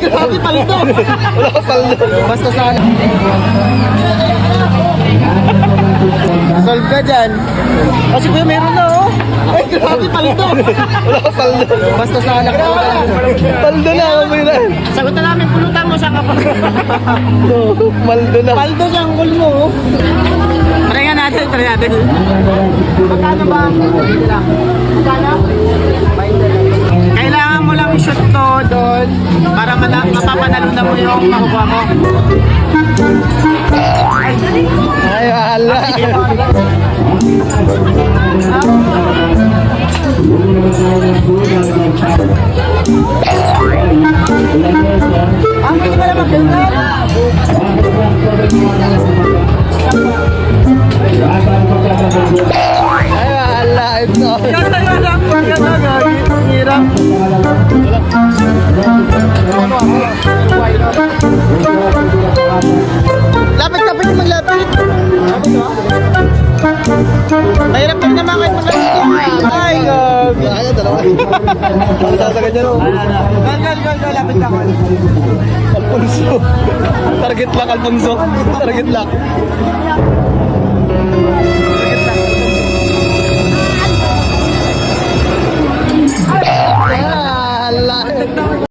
grabe, paldo. Wala ka paldo. Basta sana. Solve ka dyan. Kasi kuya, meron na oh. Ay, grabe, paldo. Wala ka paldo. Basta sana. Paldo na ako mo yun. Sagot na namin, pulutan mo siya kapag. Paldo na. Paldo siya ang goal mo oh. Try nga natin, try natin. Magkano ba? Magkano? Kailangan mo lang i-shoot to doon para mapapanalo na mo yung makukuha mo. Ay, wala. Hindi ka na mag-ganyan. Ay, wala. Ito. Ganda, ganda. Ganda, gagi. Hirap. Lapit-lapit yung maglapit. Mahirap kami naman kahit maglapit. Ay, gagi. Ay, dalawa. Ano sa ganyan? Gal, lapit ka. Alfonso. Target lock, Alfonso. Target lock.